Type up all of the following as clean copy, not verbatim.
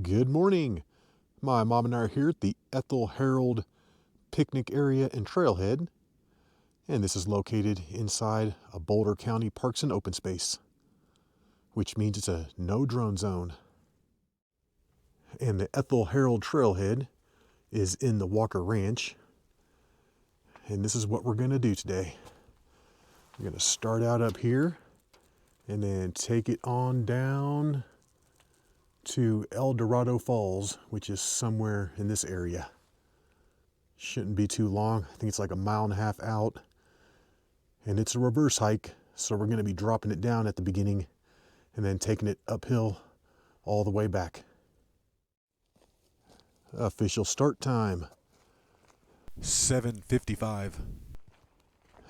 Good morning. My mom and I are here at the Ethel Harrold picnic area and trailhead, and this is located inside a Boulder County Parks and Open Space, which means it's a no drone zone. And the Ethel Harrold trailhead is in the Walker Ranch, and this is what we're going to do today. We're going to start out up here and then take it on down to Eldorado Falls, which is somewhere in this area. Shouldn't be too long. I think it's like a mile and a half out, and it's a reverse hike, so we're going to be dropping it down at the beginning and then taking it uphill all the way back. Official start time 7:55.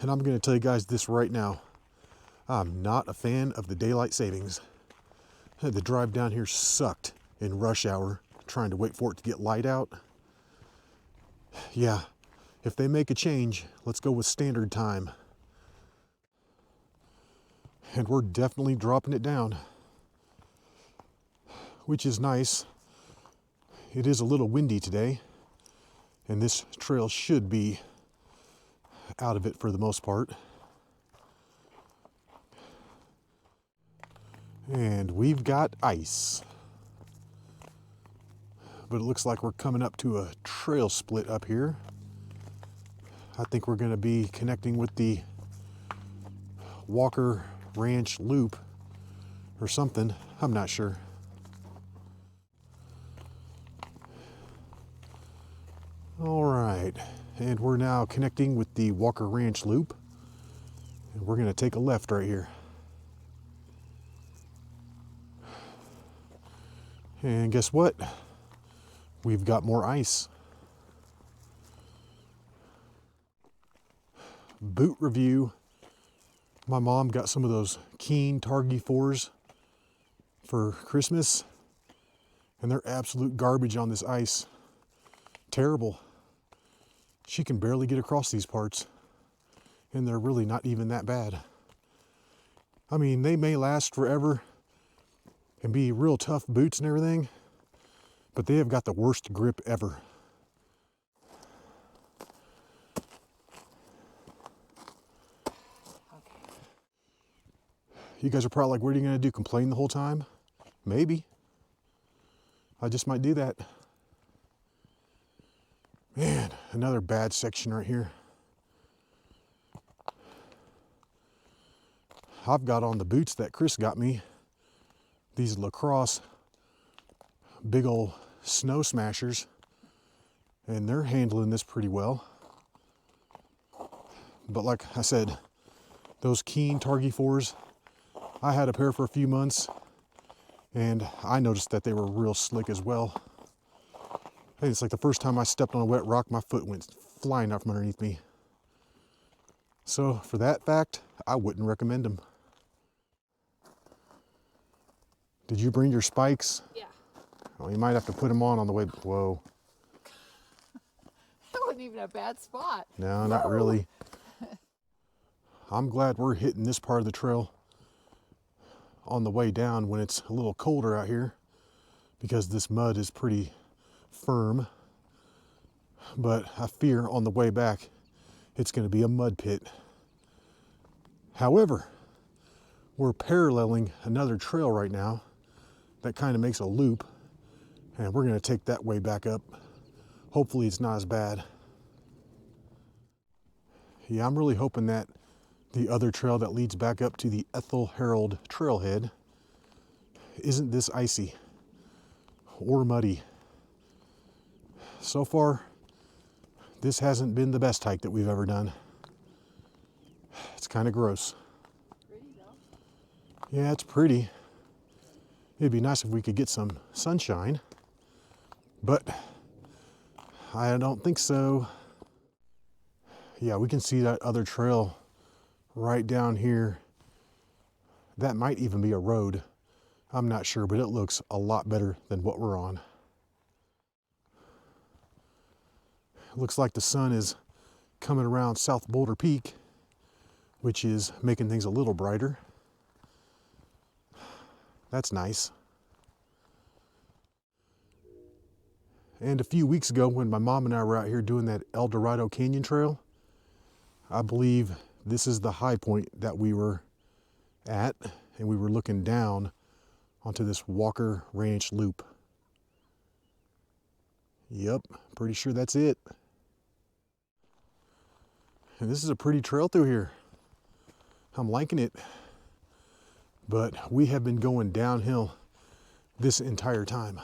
And I'm going to tell you guys this right now, I'm not a fan of the daylight savings. The drive down here sucked in rush hour, trying to wait for it to get light out. Yeah, if they make a change, let's go with standard time. And we're definitely dropping it down, which is nice. It is a little windy today, and this trail should be out of it for the most part. And we've got ice. But it looks like we're coming up to a trail split up here. I think we're going to be connecting with the Walker Ranch Loop or something. I'm not sure. All right, and we're now connecting with the Walker Ranch Loop. And we're going to take a left right here. And guess what? We've got more ice. Boot review. My mom got some of those Keen Targi 4s for Christmas, and they're absolute garbage on this ice. Terrible. She can barely get across these parts, and they're really not even that bad. I mean, they may last forever and be real tough boots and everything, but they have got the worst grip ever. Okay. You guys are probably like, what are you going to do, complain the whole time? Maybe. I just might do that. Man, another bad section right here. I've got on the boots that Chris got me. These lacrosse big old snow smashers, and they're handling this pretty well. But like I said, those Keen Targi 4s, I had a pair for a few months, and I noticed that they were real slick as well. Hey, it's like the first time I stepped on a wet rock, my foot went flying out from underneath me. So for that fact, I wouldn't recommend them. Did you bring your spikes? Yeah. Oh, you might have to put them on the way. Whoa. That wasn't even a bad spot. No, not really. I'm glad we're hitting this part of the trail on the way down when it's a little colder out here, because this mud is pretty firm. But I fear on the way back, it's going to be a mud pit. However, we're paralleling another trail right now that kind of makes a loop, and we're going to take that way back up. Hopefully it's not as bad. Yeah, I'm really hoping that the other trail that leads back up to the Ethel Harrold trailhead isn't this icy or muddy. So far, this hasn't been the best hike that we've ever done. It's kind of gross. Pretty though. Yeah, it's pretty. It'd be nice if we could get some sunshine, but I don't think so. Yeah, we can see that other trail right down here. That might even be a road. I'm not sure, but it looks a lot better than what we're on. It looks like the sun is coming around South Boulder Peak, which is making things a little brighter. That's nice. And a few weeks ago when my mom and I were out here doing that Eldorado Canyon Trail, I believe this is the high point that we were at, and we were looking down onto this Walker Ranch loop. Yep, pretty sure that's it. And this is a pretty trail through here. I'm liking it. But we have been going downhill this entire time.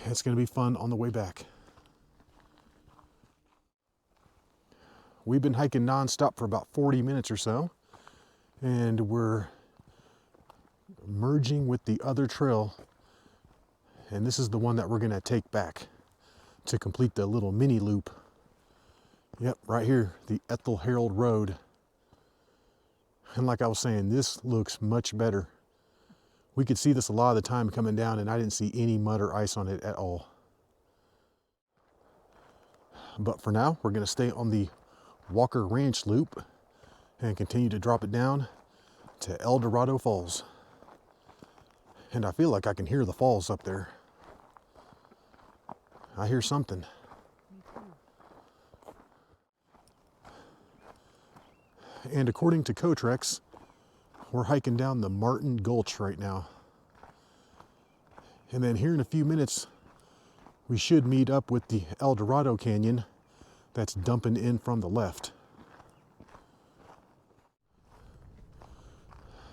It's going to be fun on the way back. We've been hiking nonstop for about 40 minutes or so, and we're merging with the other trail, and this is the one that we're going to take back to complete the little mini loop. Yep, right here, the Ethel Harrold Road. And like I was saying, this looks much better. We could see this a lot of the time coming down, and I didn't see any mud or ice on it at all. But for now, we're going to stay on the Walker Ranch loop and continue to drop it down to Eldorado Falls. And I feel like I can hear the falls up there. I hear something. And according to Cotrex, we're hiking down the Martin Gulch right now. And then here in a few minutes, we should meet up with the Eldorado Canyon that's dumping in from the left.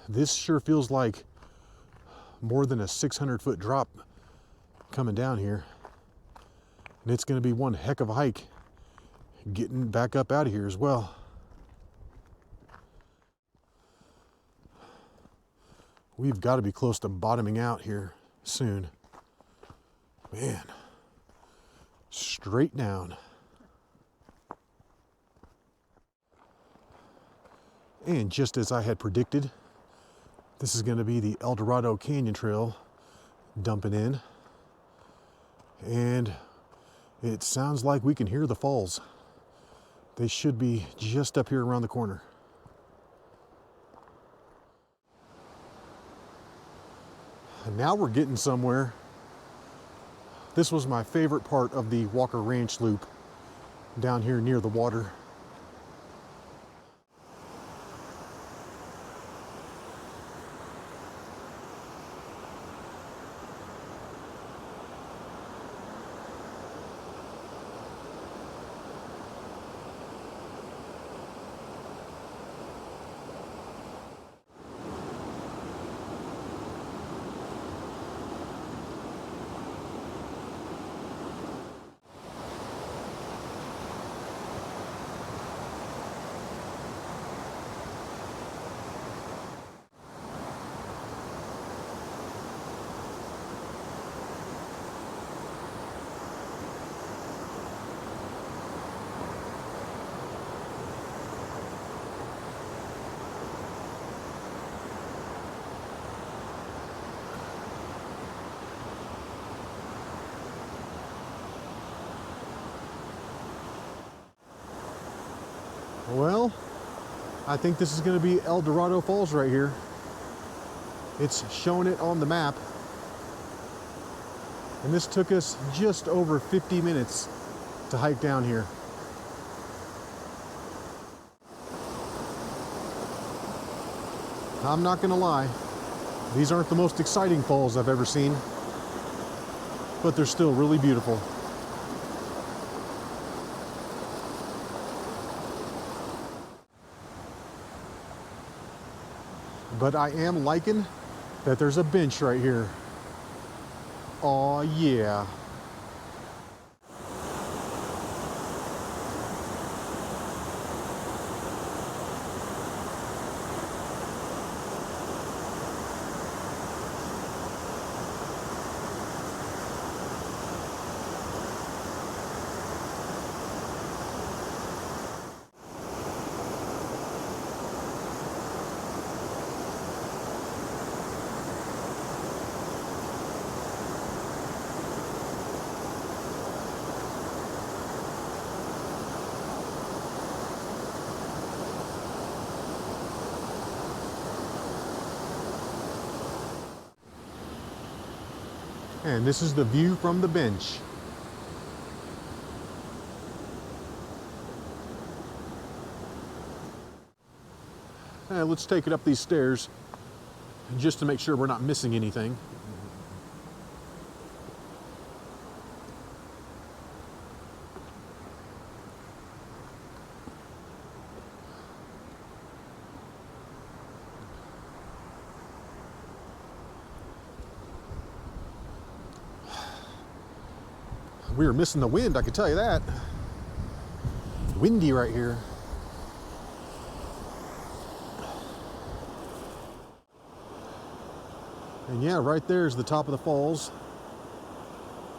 This sure feels like more than a 600-foot drop coming down here. And it's going to be one heck of a hike getting back up out of here as well. We've got to be close to bottoming out here soon. Man, straight down. And just as I had predicted, this is going to be the Eldorado Canyon Trail dumping in. And it sounds like we can hear the falls. They should be just up here around the corner. And now we're getting somewhere. This was my favorite part of the Walker Ranch loop down here near the water. Well, I think this is going to be Eldorado Falls right here. It's showing it on the map. And this took us just over 50 minutes to hike down here. I'm not going to lie, these aren't the most exciting falls I've ever seen, but they're still really beautiful. But I am liking that there's a bench right here. Aw, yeah. And this is the view from the bench. And let's take it up these stairs just to make sure we're not missing anything. We were missing the wind, I can tell you that. Windy right here. And yeah, right there is the top of the falls.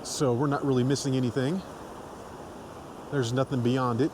So we're not really missing anything. There's nothing beyond it.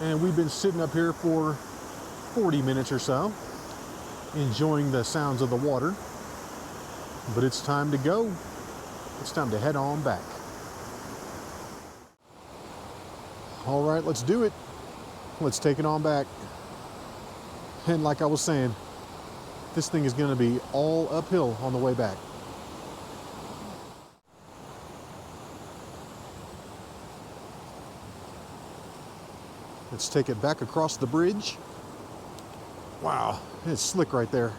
And we've been sitting up here for 40 minutes or so, enjoying the sounds of the water. But it's time to go. It's time to head on back. All right, let's do it. Let's take it on back. And like I was saying, this thing is going to be all uphill on the way back. Let's take it back across the bridge. Wow, it's slick right there.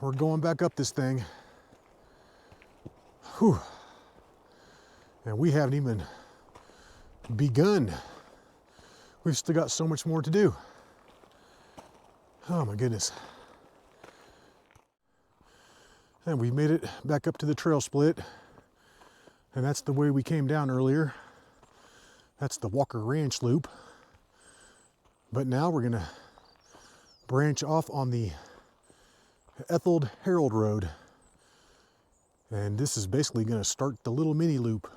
We're going back up this thing. Whew. And we haven't even begun. We've still got so much more to do. Oh my goodness. And we made it back up to the trail split. And that's the way we came down earlier. That's the Walker Ranch loop. But now we're gonna branch off on the Ethel Harrold Road. And this is basically going to start the little mini loop.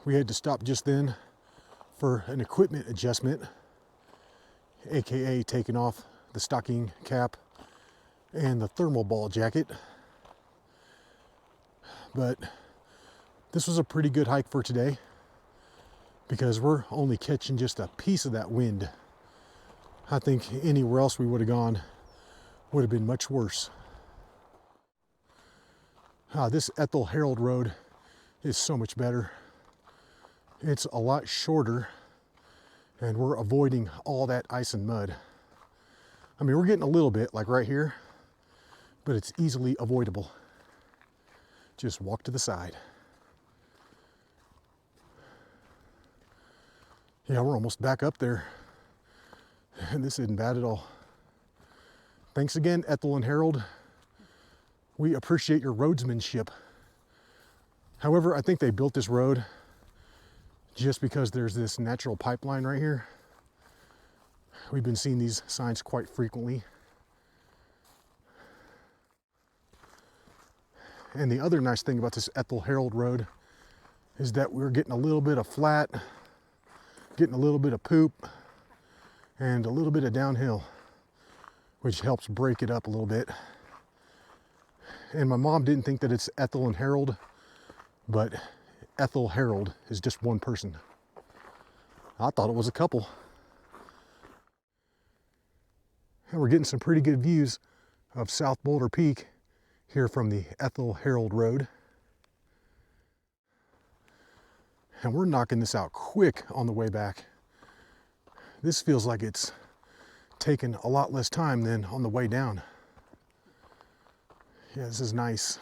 We had to stop just then for an equipment adjustment, aka taking off the stocking cap and the thermal ball jacket. But this was a pretty good hike for today because we're only catching just a piece of that wind. I think anywhere else we would have gone would have been much worse. This Ethel Harrold Road is so much better. It's a lot shorter and we're avoiding all that ice and mud. I mean, we're getting a little bit like right here, but it's easily avoidable. Just walk to the side. Yeah, we're almost back up there. And this isn't bad at all. Thanks again, Ethel and Harold. We appreciate your roadsmanship. However, I think they built this road just because there's this natural pipeline right here. We've been seeing these signs quite frequently. And the other nice thing about this Ethel Harrold Road is that we're getting a little bit of flat, getting a little bit of poop, and a little bit of downhill, which helps break it up a little bit. And my mom didn't think that it's Ethel and Harold, but Ethel Harrold is just one person. I thought it was a couple. And we're getting some pretty good views of South Boulder Peak here from the Ethel Harrold Road. And we're knocking this out quick on the way back. This feels like it's taken a lot less time than on the way down. Yeah, this is nice.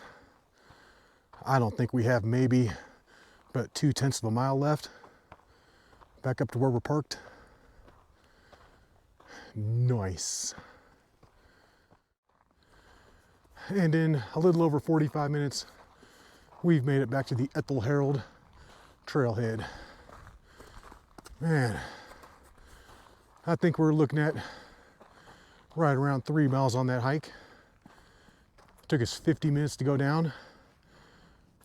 I don't think we have maybe but 2/10 of a mile left back up to where we're parked. Nice. And in a little over 45 minutes, we've made it back to the Ethel Harrold trailhead. Man, I think we're looking at right around 3 miles on that hike. It took us 50 minutes to go down,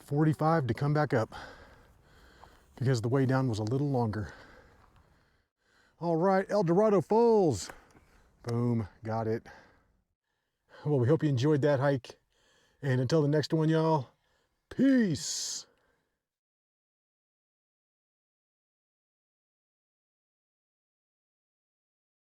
45 to come back up, because the way down was a little longer. All right, Eldorado Falls. Boom, got it. Well, we hope you enjoyed that hike. And until the next one, y'all, peace.